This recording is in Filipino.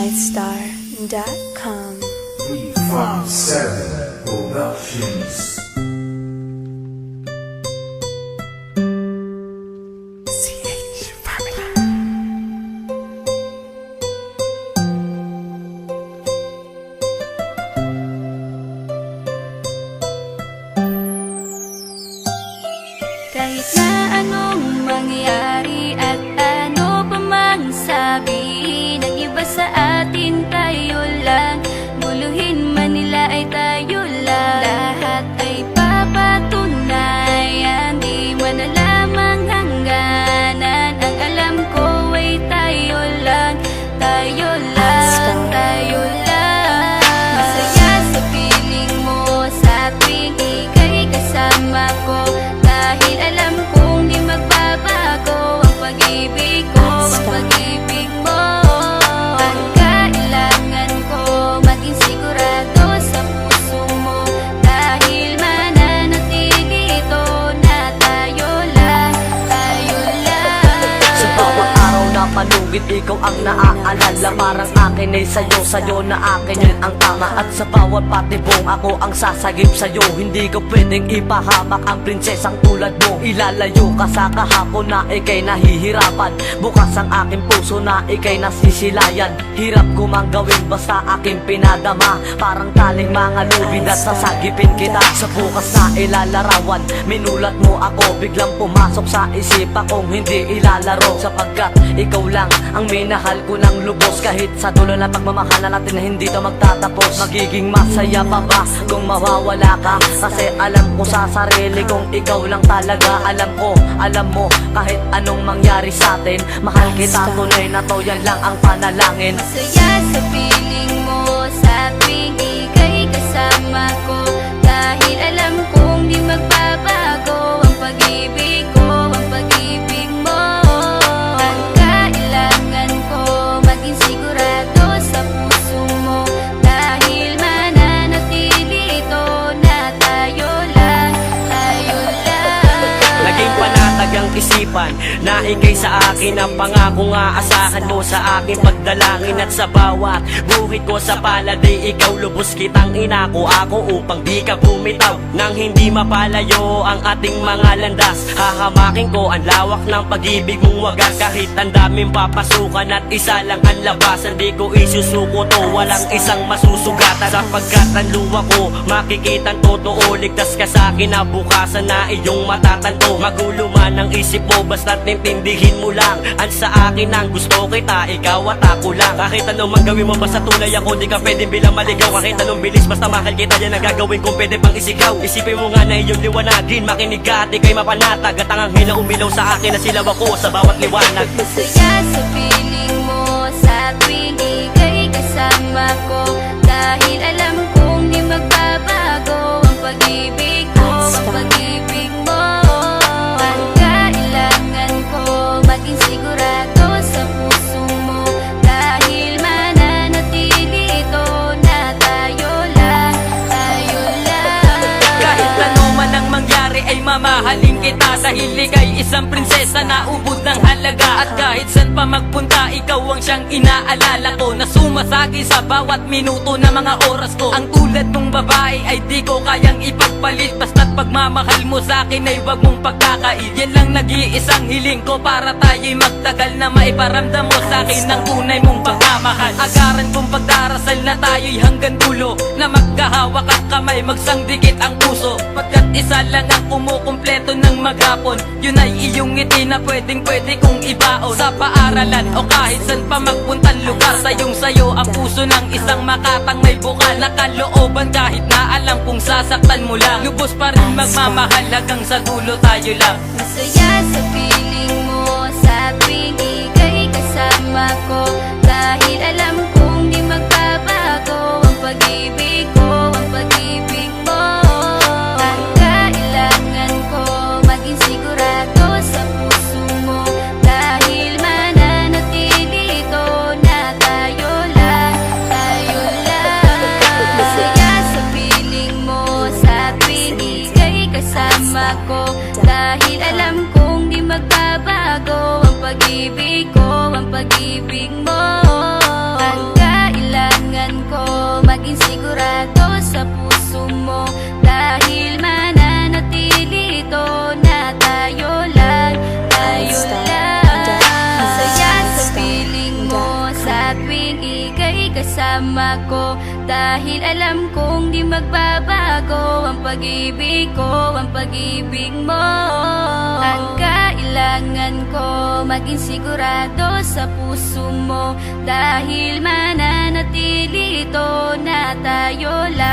MyStar.com. 357 Productions. Kahit na anong mangyari at ano pa mang sabihin ng iba sa atin, tayo lang. Guluhin man nila ay tayo lang. Lahat ay papatunayan, di man alamang hangganan. Ang alam ko ay tayo lang, tayo lang, tayo lang. Masaya sa piling mo sa tuwing ika'y kasama ko, dahil alam kong di magbabago ang pag-ibig ko, ang pag-ibig mo. Ang kailangan ko maging sigurado sa puso mo, dahil mananatili ito na tayo lang, tayo lang. Sa bawat araw na panugit, ikaw ang naaalala. Parang akin ay sa'yo na akin yun ang tama. At sa bawat patibong, ako ang sasagip sa'yo. Hindi ko pwedeng ipahamak ang prinsesang tulad mo. Ilalayo ka sa kahapon na ikay nahihirapan. Bukas ang aking puso na ikay nasisilayan. Hirap ko mang gawin basta aking pinadama. Parang taling mga lubid at sasagipin kita. Sa bukas na ilalarawan, minulat mo ako. Biglang pumasok sa isipa kong hindi ilalaro. Sapagkat ikaw lang ang minahal ko ng lubos. Kahit sa dulo na pagmamahalan natin na hindi to magtatapos. Magiging masaya pa ba kung mawawala ka? Kasi alam ko sa sarili kong ikaw lang talaga. Alam ko, alam mo, kahit anong mangyari sa atin, mahal kita tunay na to, yan lang ang panalangin. Masaya sa piling mo sa tuwing ika'y kasama ko, dahil alam kong di magbabago ang pag-ibig ko, ang pag-ibig mo. Ang kailangan ko maging sigurado sa puso mo, dahil mananatili ito na tayo lang, tayo lang. Naging panatag ang isipan na ikay sa akin ang pangako nga asahan mo sa aking pagdalangin. At sa bawat buhit ko sa palad ay ikaw lubos kitang inako ako upang di ka bumitaw. Nang hindi mapalayo ang ating mga landas, hahamakin ko ang lawak ng pag-ibig mong wagas. Kahit ang daming papasukan at isa lang ang labasan, di ko isusuko to, walang isang masusugatan. Sapagkat ang luwa ko makikitang totoo, ligtas ka sa akin na bukasan na iyong matatanto. Magulo man ang isip mo, basta't intindihin mo lang ang sa akin ang gusto kita, ikaw at ako lang. Kahit anong man gawin mo, basta tunay ako, di ka pwedeng bilang maligaw. Kahit anong bilis, basta mahal kita, yan ang gagawin kung pwede pang isigaw. Isipin mo nga na iyong liwanagin, makinig ka at ikay mapanatag. At ang anghel na umilaw sa akin na silaw ako sa bawat liwanag. Masaya sa piling mo sa tuwing ika'y kasama ko, dahil alam kong di magbabago ang pag-ibig ko, ang pag-ibig mo. Ang kailangan ko maging sigurado sa puso mo, dahil mananatili ito na tayo lang, tayo lang. Kahit ano man ang mangyari ay mamahalin kita, dahil ika'y isang prinsesa na ubod ng halaga. At kahit saan pa magpunta, ikaw ang siyang inaalala ko, na sumasagi sa bawat minuto na mga oras ko. Ang tulad mong babae ay di ko kayang ipagpalit, basta't pagmamahal mo sa akin ay wag mong pagkakait. Yan lang nag-iisang hiling ko para tayo'y magtagal, na maiparamdam mo sa akin ang tunay mong pagmamahal. Agaran kong pagdarasal na tayo'y hanggang dulo, na magkahawak ang kamay, magsangdikit ang puso. Pagkat isa lang ang kumukumpleto ng maghapon, yun ay iyong ngiti na pwedeng pwede kong ibaon. Sa paaralan o kahit saan pa magpuntang lugar, sayong sayo ang puso ng isang makatang may bukal na kalooban. Kahit na alam kung sasaktan mo lang, lubos pa rin magmamahal hanggang sa dulo tayo lang. Masaya sa piling mo sa tuwing ika'y kasama ko, dahil alam kong di magbabago ang pag-ibig ko, ang pag-ibig mo. Ang kailangan ko maging sigurado sa puso mo, dahil mananatili ito na tayo lang, tayo lang. Masaya sa piling mo sa tuwing ika'y kasama ko, dahil alam kong di magbabago ang pag-ibig ko, ang pag-ibig mo. Ang kasama ko. Dahil alam kong di magbabago ang pag-ibig ko, ang pag-ibig mo. Ang kailangan ko maging sigurado sa puso mo, dahil mananatili ito na tayo lang.